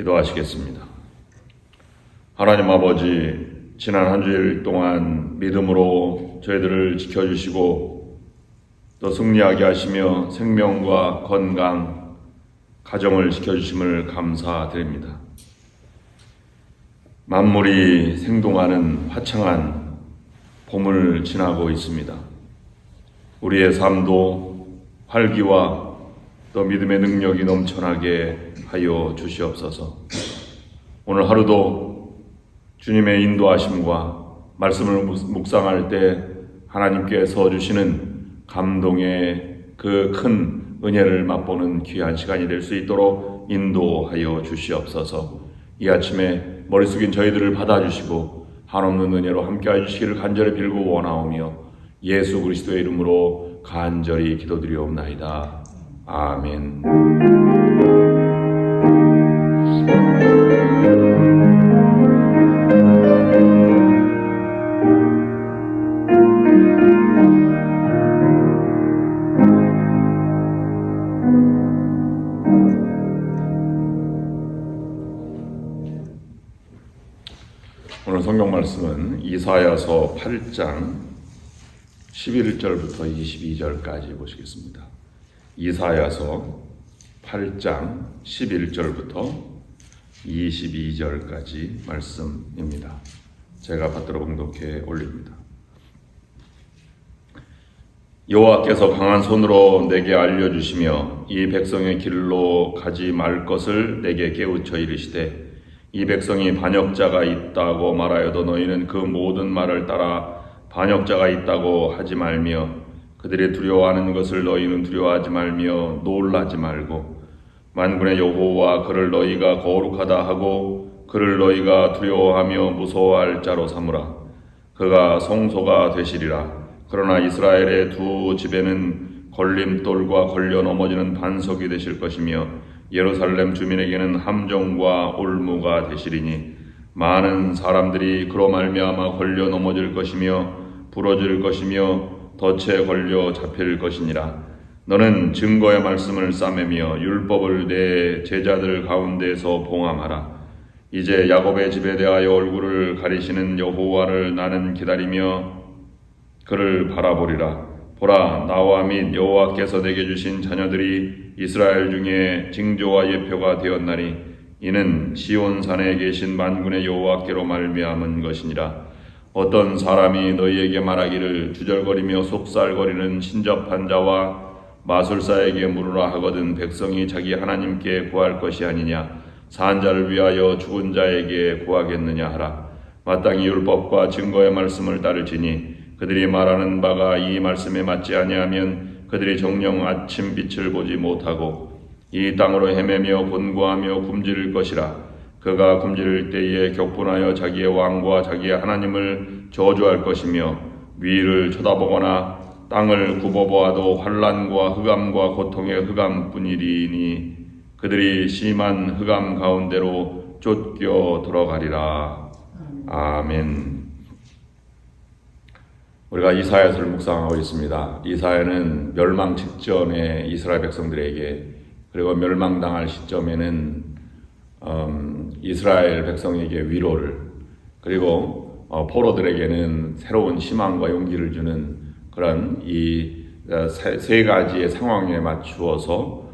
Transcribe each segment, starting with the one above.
기도하시겠습니다. 하나님 아버지, 지난 한 주일 동안 믿음으로 저희들을 지켜주시고 또 승리하게 하시며 생명과 건강, 가정을 지켜주심을 감사드립니다. 만물이 생동하는 화창한 봄을 지나고 있습니다. 우리의 삶도 활기와 또 믿음의 능력이 넘쳐나게 하여 주시옵소서. 오늘 하루도 주님의 인도하심과 말씀을 묵상할 때 하나님께서 주시는 감동의 그 큰 은혜를 맛보는 귀한 시간이 될 수 있도록 인도하여 주시옵소서. 이 아침에 머리 숙인 저희들을 받아주시고 한없는 은혜로 함께해 주시기를 간절히 빌고 원하오며 예수 그리스도의 이름으로 간절히 기도드리옵나이다. 아멘. 오늘 성경 말씀은 이사야서 8장 11절부터 22절까지 보시겠습니다. 이사야서 8장 11절부터 22절까지 말씀입니다. 제가 받들어 봉독해 올립니다. 여호와께서 강한 손으로 내게 알려주시며 이 백성의 길로 가지 말 것을 내게 깨우쳐 이르시되 이 백성이 반역자가 있다고 말하여도 너희는 그 모든 말을 따라 반역자가 있다고 하지 말며 그들이 두려워하는 것을 너희는 두려워하지 말며 놀라지 말고 만군의 여호와 그를 너희가 거룩하다 하고 그를 너희가 두려워하며 무서워할 자로 삼으라. 그가 성소가 되시리라. 그러나 이스라엘의 두 집에는 걸림돌과 걸려 넘어지는 반석이 되실 것이며 예루살렘 주민에게는 함정과 올무가 되시리니 많은 사람들이 그로 말미암아 걸려 넘어질 것이며 부러질 것이며 덫에 걸려 잡힐 것이니라. 너는 증거의 말씀을 싸매며 율법을 내 제자들 가운데서 봉함하라. 이제 야곱의 집에 대하여 얼굴을 가리시는 여호와를 나는 기다리며 그를 바라보리라. 보라, 나와 및 여호와께서 내게 주신 자녀들이 이스라엘 중에 징조와 예표가 되었나니 이는 시온산에 계신 만군의 여호와께로 말미암은 것이니라. 어떤 사람이 너희에게 말하기를 주절거리며 속살거리는 신접한 자와 마술사에게 물으라 하거든 백성이 자기 하나님께 구할 것이 아니냐 산 자를 위하여 죽은 자에게 구하겠느냐 하라. 마땅히 율법과 증거의 말씀을 따를지니 그들이 말하는 바가 이 말씀에 맞지 아니하면 그들이 정녕 아침 빛을 보지 못하고 이 땅으로 헤매며 곤고하며 굶주릴 것이라. 그가 굶주릴 때에 격분하여 자기의 왕과 자기의 하나님을 저주할 것이며 위를 쳐다보거나 땅을 굽어보아도 환난과 흑암과 고통의 흑암뿐이리니 그들이 심한 흑암 가운데로 쫓겨 들어가리라. 아멘. 우리가 이사야서를 묵상하고 있습니다. 이사야는 멸망 직전에 이스라엘 백성들에게 그리고 멸망당할 시점에는 이스라엘 백성에게 위로를 그리고 포로들에게는 새로운 희망과 용기를 주는 그런 이 세 가지의 상황에 맞추어서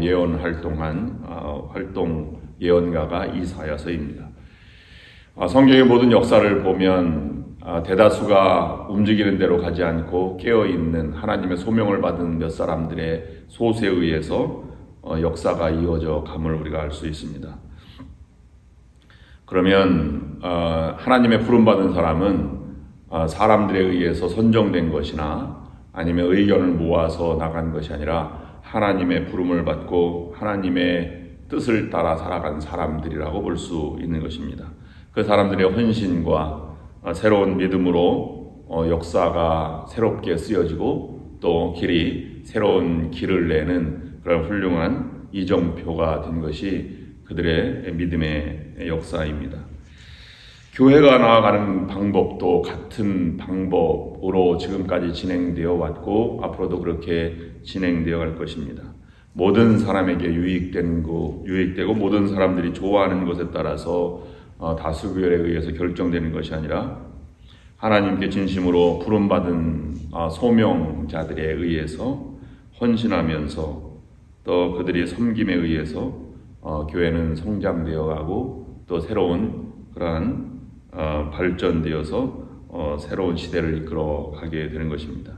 예언 활동 예언가가 이사야서입니다. 성경의 모든 역사를 보면 대다수가 움직이는 대로 가지 않고 깨어있는 하나님의 소명을 받은 몇 사람들의 소수에 의해서 역사가 이어져 감을 우리가 알 수 있습니다. 그러면 하나님의 부름받은 사람은 사람들에 의해서 선정된 것이나 아니면 의견을 모아서 나간 것이 아니라 하나님의 부름을 받고 하나님의 뜻을 따라 살아간 사람들이라고 볼 수 있는 것입니다. 그 사람들의 헌신과 새로운 믿음으로 역사가 새롭게 쓰여지고 또 새로운 길을 내는 그런 훌륭한 이정표가 된 것이 그들의 믿음의 역사입니다. 교회가 나아가는 방법도 같은 방법으로 지금까지 진행되어 왔고 앞으로도 그렇게 진행되어 갈 것입니다. 모든 사람에게 유익되고 모든 사람들이 좋아하는 것에 따라서 다수결에 의해서 결정되는 것이 아니라 하나님께 진심으로 부름받은 소명자들에 의해서 헌신하면서 또 그들이 섬김에 의해서 교회는 성장되어 가고 또 새로운 그러한 발전되어서 새로운 시대를 이끌어 가게 되는 것입니다.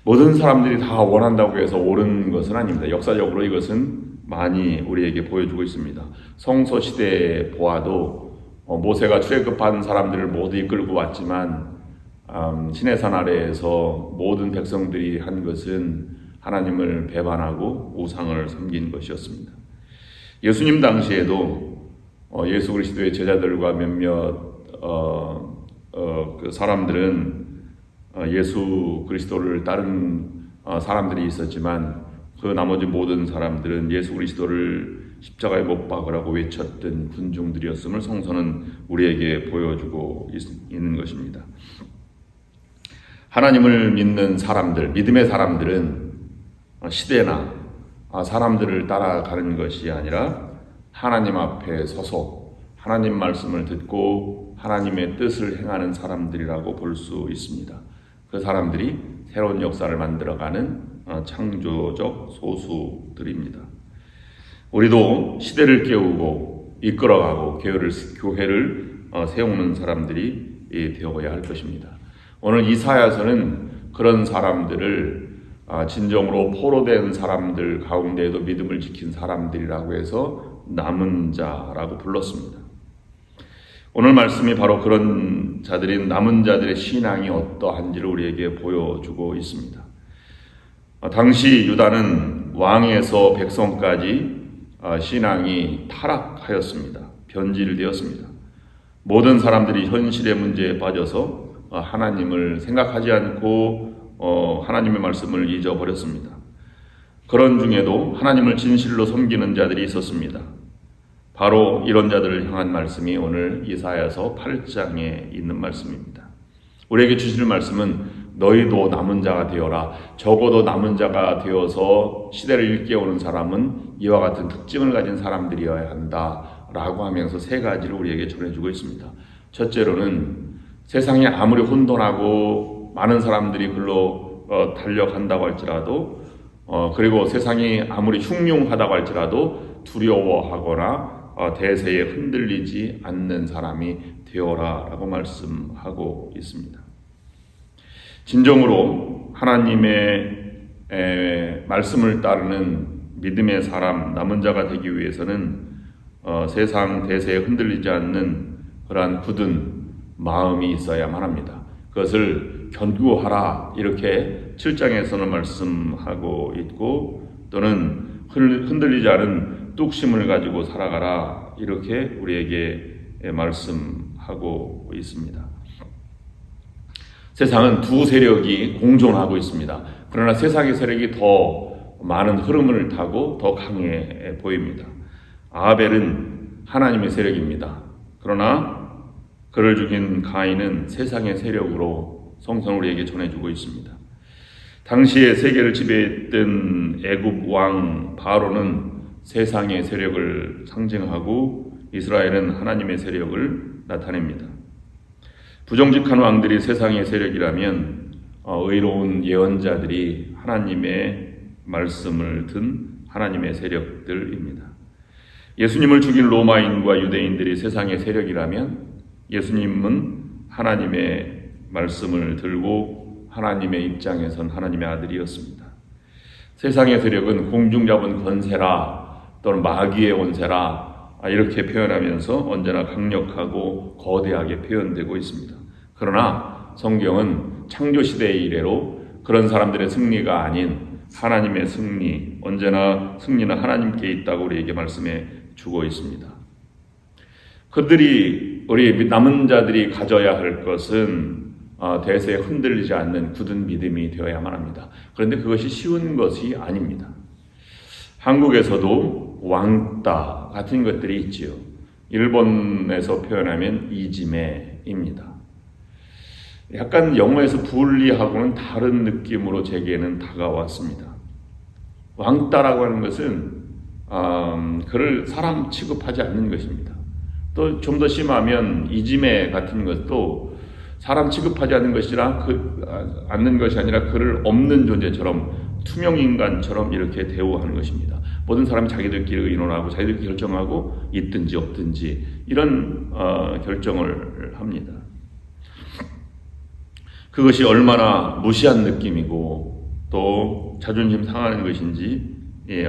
모든 사람들이 다 원한다고 해서 옳은 것은 아닙니다. 역사적으로 이것은 많이 우리에게 보여주고 있습니다. 성소 시대에 보아도 모세가 출애굽한 사람들을 모두 이끌고 왔지만 시내산 아래에서 모든 백성들이 한 것은 하나님을 배반하고 우상을 섬긴 것이었습니다. 예수님 당시에도 예수 그리스도의 제자들과 몇몇 그 사람들은 예수 그리스도를 따른 사람들이 있었지만 그 나머지 모든 사람들은 예수 그리스도를 십자가에 못 박으라고 외쳤던 군중들이었음을 성서는 우리에게 보여주고 있는 것입니다. 하나님을 믿는 사람들, 믿음의 사람들은 시대나 사람들을 따라가는 것이 아니라 하나님 앞에 서서 하나님 말씀을 듣고 하나님의 뜻을 행하는 사람들이라고 볼 수 있습니다. 그 사람들이 새로운 역사를 만들어가는 창조적 소수들입니다. 우리도 시대를 깨우고 이끌어가고 교회를 세우는 사람들이 되어야 할 것입니다. 오늘 이사야서는 그런 사람들을 진정으로 포로된 사람들 가운데에도 믿음을 지킨 사람들이라고 해서 남은 자라고 불렀습니다. 오늘 말씀이 바로 그런 자들인 남은 자들의 신앙이 어떠한지를 우리에게 보여주고 있습니다. 당시 유다는 왕에서 백성까지 신앙이 타락하였습니다. 변질되었습니다. 모든 사람들이 현실의 문제에 빠져서 하나님을 생각하지 않고 하나님의 말씀을 잊어버렸습니다. 그런 중에도 하나님을 진실로 섬기는 자들이 있었습니다. 바로 이런 자들을 향한 말씀이 오늘 이사야서 8장에 있는 말씀입니다. 우리에게 주실 말씀은 너희도 남은 자가 되어라. 적어도 남은 자가 되어서 시대를 일깨우는 사람은 이와 같은 특징을 가진 사람들이어야 한다라고 하면서 세 가지를 우리에게 전해주고 있습니다. 첫째로는 세상이 아무리 혼돈하고 많은 사람들이 글로 달려간다고 할지라도 그리고 세상이 아무리 흉흉하다고 할지라도 두려워하거나 대세에 흔들리지 않는 사람이 되어라 라고 말씀하고 있습니다. 진정으로 하나님의 말씀을 따르는 믿음의 사람, 남은 자가 되기 위해서는 세상 대세에 흔들리지 않는 그러한 굳은 마음이 있어야만 합니다. 그것을 견고하라 이렇게 7장에서는 말씀하고 있고 또는 흔들리지 않은 뚝심을 가지고 살아가라 이렇게 우리에게 말씀하고 있습니다. 세상은 두 세력이 공존하고 있습니다. 그러나 세상의 세력이 더 많은 흐름을 타고 더 강해 보입니다. 아벨은 하나님의 세력입니다. 그러나 그를 죽인 가인은 세상의 세력으로 성서는 우리에게 전해주고 있습니다. 당시에 세계를 지배했던 애굽 왕 바로는 세상의 세력을 상징하고 이스라엘은 하나님의 세력을 나타냅니다. 부정직한 왕들이 세상의 세력이라면 의로운 예언자들이 하나님의 말씀을 든 하나님의 세력들입니다. 예수님을 죽인 로마인과 유대인들이 세상의 세력이라면 예수님은 하나님의 말씀을 들고 하나님의 입장에선 하나님의 아들이었습니다. 세상의 세력은 공중 잡은 권세라 또는 마귀의 원세라 이렇게 표현하면서 언제나 강력하고 거대하게 표현되고 있습니다. 그러나 성경은 창조시대의 이래로 그런 사람들의 승리가 아닌 하나님의 승리, 언제나 승리는 하나님께 있다고 우리에게 말씀해 주고 있습니다. 그들이 우리 남은 자들이 가져야 할 것은 대세에 흔들리지 않는 굳은 믿음이 되어야만 합니다. 그런데 그것이 쉬운 것이 아닙니다. 한국에서도 왕따 같은 것들이 있지요. 일본에서 표현하면 이지메입니다. 약간 영어에서 분리하고는 다른 느낌으로 제게는 다가왔습니다. 왕따라고 하는 것은 그를 사람 취급하지 않는 것입니다. 또 좀 더 심하면 이지메 같은 것도 사람 취급하지 않는 않는 것이 아니라 그를 없는 존재처럼 투명 인간처럼 이렇게 대우하는 것입니다. 모든 사람이 자기들끼리 의논하고 자기들끼리 결정하고 있든지 없든지 이런 결정을 합니다. 그것이 얼마나 무시한 느낌이고 또 자존심 상하는 것인지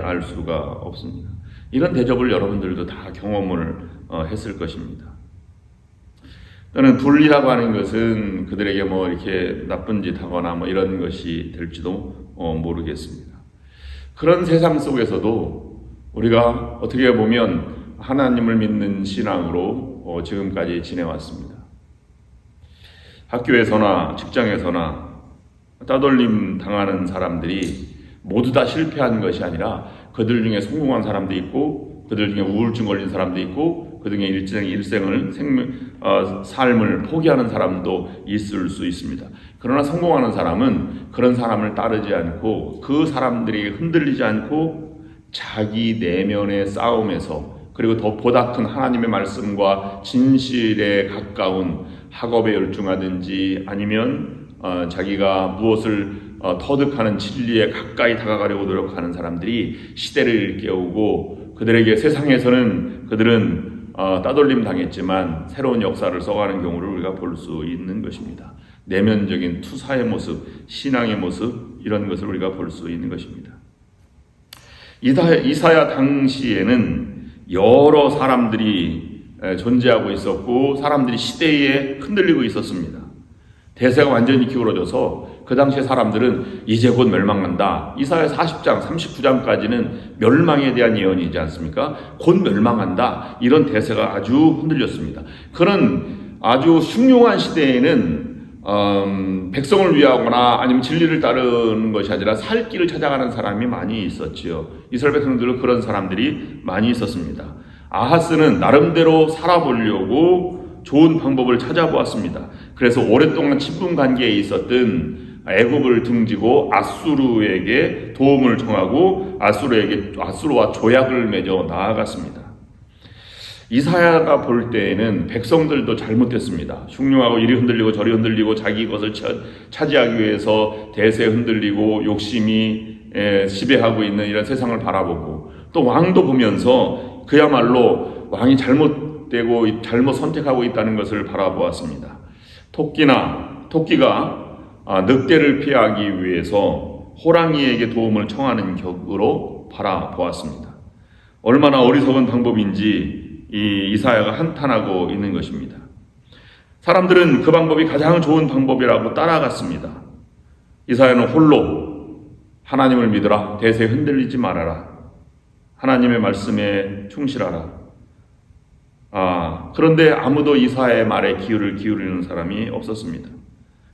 알 수가 없습니다. 이런 대접을 여러분들도 다 경험을 했을 것입니다. 또는 불리라고 하는 것은 그들에게 뭐 이렇게 나쁜 짓 하거나 뭐 이런 것이 될지도 모르겠습니다. 그런 세상 속에서도 우리가 어떻게 보면 하나님을 믿는 신앙으로 지금까지 지내왔습니다. 학교에서나 직장에서나 따돌림 당하는 사람들이 모두 다 실패한 것이 아니라 그들 중에 성공한 사람도 있고 그들 중에 우울증 걸린 사람도 있고 그 중에 일생을 삶을 포기하는 사람도 있을 수 있습니다. 그러나 성공하는 사람은 그런 사람을 따르지 않고 그 사람들이 흔들리지 않고 자기 내면의 싸움에서 그리고 더 보다 큰 하나님의 말씀과 진실에 가까운 학업에 열중하든지 아니면 자기가 무엇을 터득하는 진리에 가까이 다가가려고 노력하는 사람들이 시대를 일깨우고 그들에게 세상에서는 그들은 따돌림 당했지만 새로운 역사를 써가는 경우를 우리가 볼 수 있는 것입니다. 내면적인 투사의 모습, 신앙의 모습 이런 것을 우리가 볼 수 있는 것입니다. 이사야 당시에는 여러 사람들이 존재하고 있었고 사람들이 시대에 흔들리고 있었습니다. 대세가 완전히 기울어져서 그 당시의 사람들은 이제 곧 멸망한다. 이사야 40장, 39장까지는 멸망에 대한 예언이지 않습니까? 곧 멸망한다. 이런 대세가 아주 흔들렸습니다. 그런 아주 흉흉한 시대에는 백성을 위하거나 아니면 진리를 따르는 것이 아니라 살 길을 찾아가는 사람이 많이 있었지요. 이스라엘 백성들은 그런 사람들이 많이 있었습니다. 아하스는 나름대로 살아보려고 좋은 방법을 찾아보았습니다. 그래서 오랫동안 친분 관계에 있었던 애굽을 등지고 아수르에게 도움을 청하고 아수르와 조약을 맺어 나아갔습니다. 이사야가 볼 때에는 백성들도 잘못됐습니다. 흉흉하고 이리 흔들리고 저리 흔들리고 자기 것을 차지하기 위해서 대세에 흔들리고 욕심이 지배하고 있는 이런 세상을 바라보고 또 왕도 보면서 그야말로 왕이 잘못되고 잘못 선택하고 있다는 것을 바라보았습니다. 토끼가 늑대를 피하기 위해서 호랑이에게 도움을 청하는 격으로 바라보았습니다. 얼마나 어리석은 방법인지 이 이사야가 한탄하고 있는 것입니다. 사람들은 그 방법이 가장 좋은 방법이라고 따라갔습니다. 이사야는 홀로 하나님을 믿으라, 대세에 흔들리지 말아라, 하나님의 말씀에 충실하라. 그런데 아무도 이사야의 말에 귀를 기울이는 사람이 없었습니다.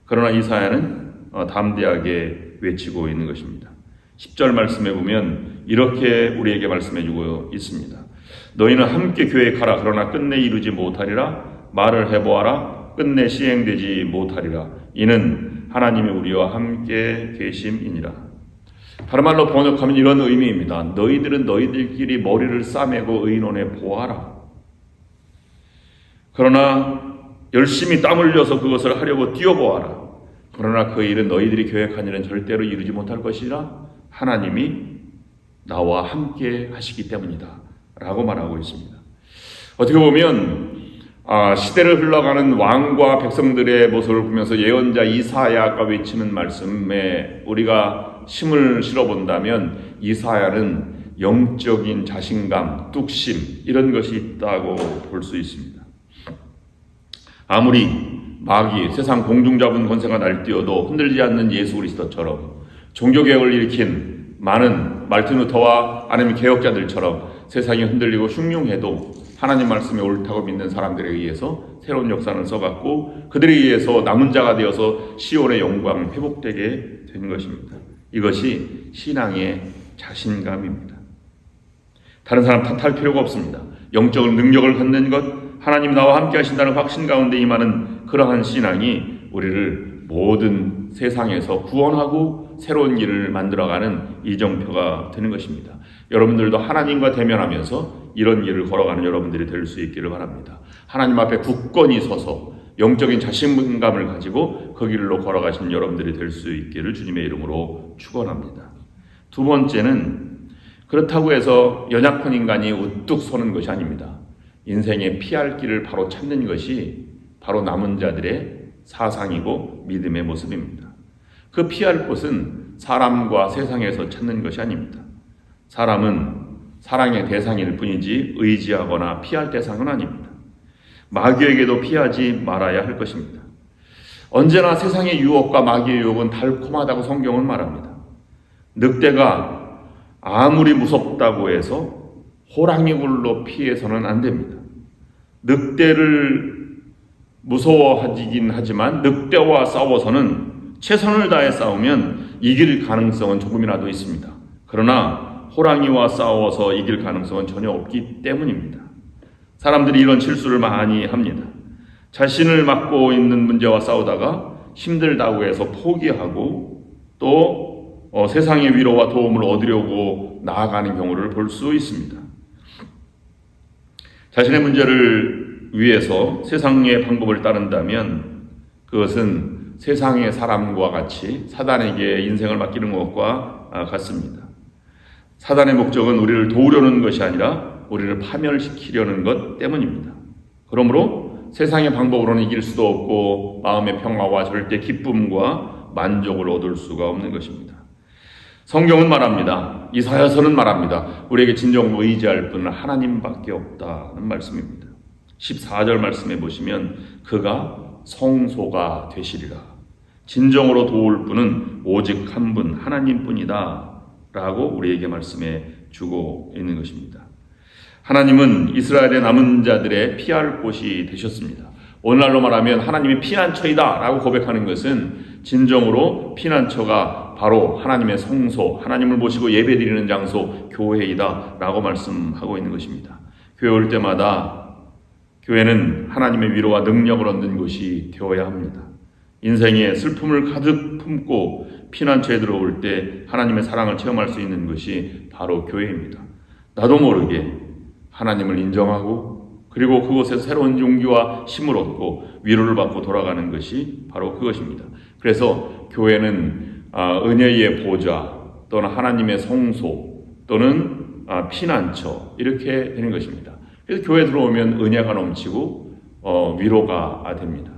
그러나 이사야는 담대하게 외치고 있는 것입니다. 10절 말씀에 보면 이렇게 우리에게 말씀해주고 있습니다. 너희는 함께 계획하라. 그러나 끝내 이루지 못하리라. 말을 해보아라. 끝내 시행되지 못하리라. 이는 하나님이 우리와 함께 계심이니라. 다른 말로 번역하면 이런 의미입니다. 너희들은 너희들끼리 머리를 싸매고 의논해 보아라. 그러나 열심히 땀 흘려서 그것을 하려고 뛰어보아라. 그러나 그 일은 너희들이 계획한 일은 절대로 이루지 못할 것이라 하나님이 나와 함께 하시기 때문이다 라고 말하고 있습니다. 어떻게 보면 시대를 흘러가는 왕과 백성들의 모습을 보면서 예언자 이사야가 외치는 말씀에 우리가 힘을 실어본다면 이사야는 영적인 자신감, 뚝심 이런 것이 있다고 볼 수 있습니다. 아무리 마귀, 세상 공중잡은 권세가 날뛰어도 흔들리지 않는 예수 그리스도처럼 종교개혁을 일으킨 많은 말틴 루터와 아니면 개혁자들처럼 세상이 흔들리고 흉흉해도 하나님 말씀이 옳다고 믿는 사람들에 의해서 새로운 역사를 써갔고 그들에 의해서 남은 자가 되어서 시온의 영광을 회복되게 된 것입니다. 이것이 신앙의 자신감입니다. 다른 사람 탓할 필요가 없습니다. 영적인 능력을 갖는 것, 하나님 나와 함께 하신다는 확신 가운데 임하는 그러한 신앙이 우리를 모든 세상에서 구원하고 새로운 길을 만들어가는 이정표가 되는 것입니다. 여러분들도 하나님과 대면하면서 이런 길을 걸어가는 여러분들이 될 수 있기를 바랍니다. 하나님 앞에 굳건히 서서 영적인 자신감을 가지고 그 길로 걸어가시는 여러분들이 될 수 있기를 주님의 이름으로 축원합니다. 두 번째는 그렇다고 해서 연약한 인간이 우뚝 서는 것이 아닙니다. 인생의 피할 길을 바로 찾는 것이 바로 남은 자들의 사상이고 믿음의 모습입니다. 그 피할 곳은 사람과 세상에서 찾는 것이 아닙니다. 사람은 사랑의 대상일 뿐이지 의지하거나 피할 대상은 아닙니다. 마귀에게도 피하지 말아야 할 것입니다. 언제나 세상의 유혹과 마귀의 유혹은 달콤하다고 성경은 말합니다. 늑대가 아무리 무섭다고 해서 호랑이 굴로 피해서는 안 됩니다. 늑대를 무서워하긴 하지만 늑대와 싸워서는 최선을 다해 싸우면 이길 가능성은 조금이라도 있습니다. 그러나 호랑이와 싸워서 이길 가능성은 전혀 없기 때문입니다. 사람들이 이런 실수를 많이 합니다. 자신을 맡고 있는 문제와 싸우다가 힘들다고 해서 포기하고 또 세상의 위로와 도움을 얻으려고 나아가는 경우를 볼 수 있습니다. 자신의 문제를 위해서 세상의 방법을 따른다면 그것은 세상의 사람과 같이 사단에게 인생을 맡기는 것과 같습니다. 사단의 목적은 우리를 도우려는 것이 아니라 우리를 파멸시키려는 것 때문입니다. 그러므로 세상의 방법으로는 이길 수도 없고 마음의 평화와 절대 기쁨과 만족을 얻을 수가 없는 것입니다. 성경은 말합니다. 이사야서는 말합니다. 우리에게 진정으로 의지할 분은 하나님밖에 없다는 말씀입니다. 14절 말씀해 보시면 그가 성소가 되시리라. 진정으로 도울 분은 오직 한 분 하나님뿐이다 라고 우리에게 말씀해 주고 있는 것입니다. 하나님은 이스라엘의 남은 자들의 피할 곳이 되셨습니다. 오늘날로 말하면 하나님의 피난처이다 라고 고백하는 것은 진정으로 피난처가 바로 하나님의 성소, 하나님을 모시고 예배드리는 장소, 교회이다 라고 말씀하고 있는 것입니다. 교회 올 때마다 교회는 하나님의 위로와 능력을 얻는 곳이 되어야 합니다. 인생에 슬픔을 가득 품고 피난처에 들어올 때 하나님의 사랑을 체험할 수 있는 것이 바로 교회입니다. 나도 모르게 하나님을 인정하고 그리고 그곳에서 새로운 용기와 힘을 얻고 위로를 받고 돌아가는 것이 바로 그것입니다. 그래서 교회는 은혜의 보좌 또는 하나님의 성소 또는 피난처 이렇게 되는 것입니다. 그래서 교회 들어오면 은혜가 넘치고 위로가 됩니다.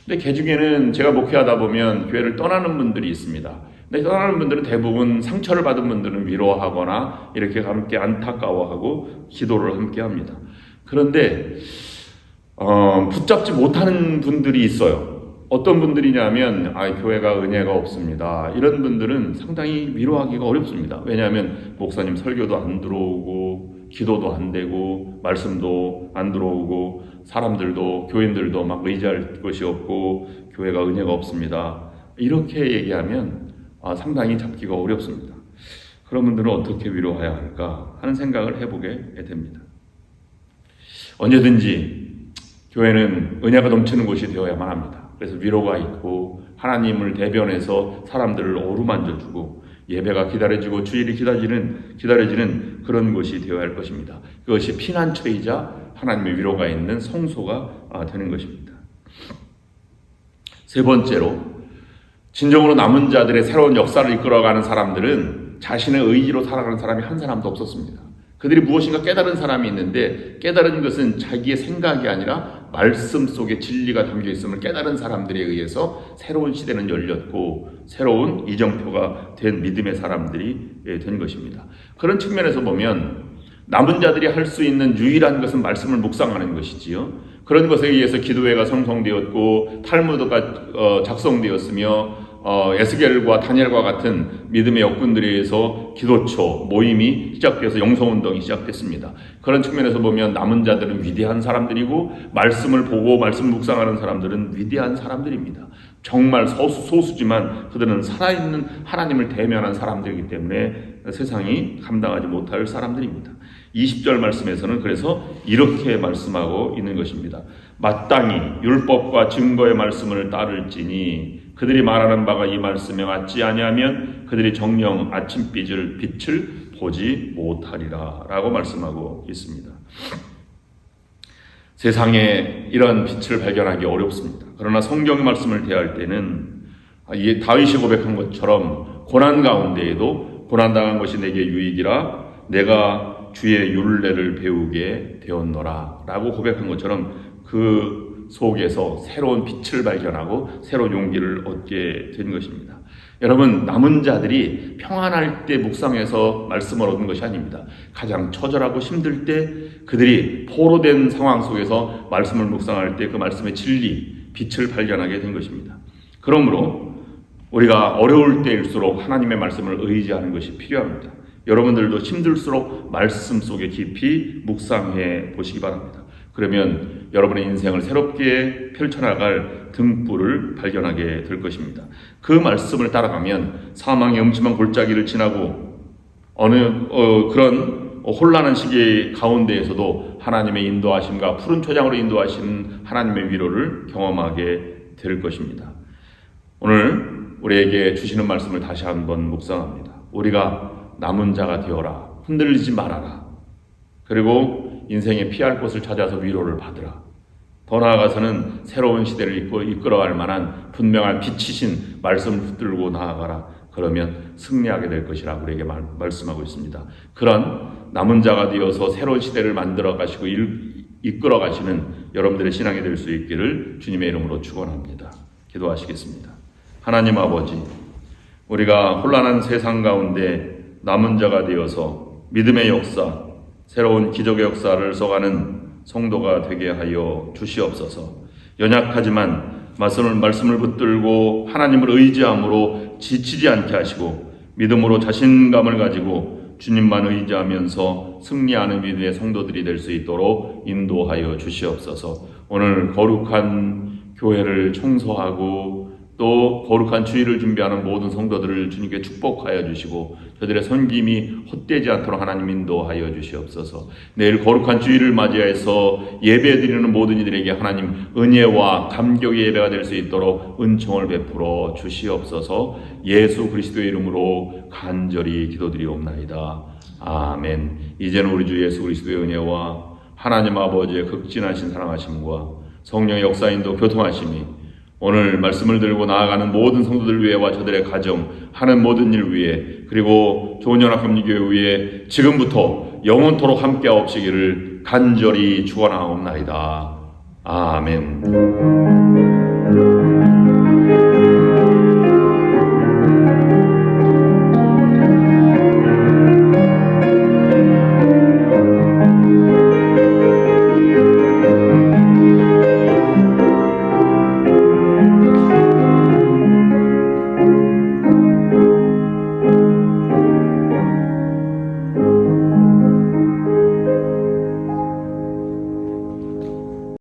근데 그 중에는 제가 목회하다 보면 교회를 떠나는 분들이 있습니다. 근데 떠나는 분들은 대부분 상처를 받은 분들은 위로하거나 이렇게 함께 안타까워하고 기도를 함께 합니다. 그런데 붙잡지 못하는 분들이 있어요. 어떤 분들이냐면 교회가 은혜가 없습니다. 이런 분들은 상당히 위로하기가 어렵습니다. 왜냐하면 목사님 설교도 안 들어오고 기도도 안 되고 말씀도 안 들어오고 사람들도 교인들도 막 의지할 것이 없고 교회가 은혜가 없습니다. 이렇게 얘기하면 상당히 잡기가 어렵습니다. 그런 분들은 어떻게 위로해야 할까 하는 생각을 해보게 됩니다. 언제든지 교회는 은혜가 넘치는 곳이 되어야만 합니다. 그래서 위로가 있고 하나님을 대변해서 사람들을 어루만져주고 예배가 기다려지고 주일이 기다려지는 그런 곳이 되어야 할 것입니다. 그것이 피난처이자 하나님의 위로가 있는 성소가 되는 것입니다. 세 번째로 진정으로 남은 자들의 새로운 역사를 이끌어가는 사람들은 자신의 의지로 살아가는 사람이 한 사람도 없었습니다. 그들이 무엇인가 깨달은 사람이 있는데 깨달은 것은 자기의 생각이 아니라 말씀 속에 진리가 담겨 있음을 깨달은 사람들에 의해서 새로운 시대는 열렸고 새로운 이정표가 된 믿음의 사람들이 된 것입니다. 그런 측면에서 보면 남은 자들이 할 수 있는 유일한 것은 말씀을 묵상하는 것이지요. 그런 것에 의해서 기도회가 성성되었고 탈무드가 작성되었으며 에스겔과 다니엘과 같은 믿음의 역군들에 의해서 기도처, 모임이 시작돼서 영성운동이 시작됐습니다. 그런 측면에서 보면 남은 자들은 위대한 사람들이고 말씀을 보고 말씀 묵상하는 사람들은 위대한 사람들입니다. 정말 소수지만 그들은 살아있는 하나님을 대면한 사람들이기 때문에 세상이 감당하지 못할 사람들입니다. 20절 말씀에서는 그래서 이렇게 말씀하고 있는 것입니다. 마땅히 율법과 증거의 말씀을 따를지니 그들이 말하는 바가 이 말씀에 맞지 아니하면 그들이 정령 아침빛을 빛을 보지 못하리라 라고 말씀하고 있습니다. 세상에 이런 빛을 발견하기 어렵습니다. 그러나 성경의 말씀을 대할 때는 다윗이 고백한 것처럼 고난 가운데에도 고난당한 것이 내게 유익이라 내가 주의 율례를 배우게 되었노라 라고 고백한 것처럼 그 속에서 새로운 빛을 발견하고 새로운 용기를 얻게 된 것입니다. 여러분, 남은 자들이 평안할 때 묵상해서 말씀을 얻는 것이 아닙니다. 가장 처절하고 힘들 때 그들이 포로된 상황 속에서 말씀을 묵상할 때 그 말씀의 진리, 빛을 발견하게 된 것입니다. 그러므로 우리가 어려울 때일수록 하나님의 말씀을 의지하는 것이 필요합니다. 여러분들도 힘들수록 말씀 속에 깊이 묵상해 보시기 바랍니다. 그러면 여러분의 인생을 새롭게 펼쳐나갈 등불을 발견하게 될 것입니다. 그 말씀을 따라가면 사망의 음침한 골짜기를 지나고 그런 혼란한 시기 가운데에서도 하나님의 인도하심과 푸른 초장으로 인도하시는 하나님의 위로를 경험하게 될 것입니다. 오늘 우리에게 주시는 말씀을 다시 한번 묵상합니다. 우리가 남은 자가 되어라. 흔들리지 말아라. 그리고 인생에 피할 곳을 찾아서 위로를 받으라. 더 나아가서는 새로운 시대를 이끌어갈 만한 분명한 빛이신 말씀을 붙들고 나아가라. 그러면 승리하게 될 것이라고 우리에게 말씀하고 있습니다. 그런 남은 자가 되어서 새로운 시대를 만들어 가시고 이끌어 가시는 여러분들의 신앙이 될 수 있기를 주님의 이름으로 축원합니다. 기도하시겠습니다. 하나님 아버지, 우리가 혼란한 세상 가운데 남은 자가 되어서 믿음의 역사, 새로운 기적의 역사를 써가는 성도가 되게 하여 주시옵소서. 연약하지만 말씀을 붙들고 하나님을 의지함으로 지치지 않게 하시고 믿음으로 자신감을 가지고 주님만 의지하면서 승리하는 믿음의 성도들이 될 수 있도록 인도하여 주시옵소서. 오늘 거룩한 교회를 청소하고 또 거룩한 주일을 준비하는 모든 성도들을 주님께 축복하여 주시고 저들의 섬김이 헛되지 않도록 하나님 인도하여 주시옵소서. 내일 거룩한 주일을 맞이해서 예배드리는 모든 이들에게 하나님 은혜와 감격의 예배가 될 수 있도록 은총을 베풀어 주시옵소서. 예수 그리스도의 이름으로 간절히 기도드리옵나이다. 아멘. 이제는 우리 주 예수 그리스도의 은혜와 하나님 아버지의 극진하신 사랑하심과 성령의 역사인도 교통하심이 오늘 말씀을 들고 나아가는 모든 성도들 위해와 저들의 가정, 하는 모든 일 위해 그리고 좋은연합협력교회 위해 지금부터 영원토록 함께하옵시기를 간절히 축원하옵나이다. 아멘.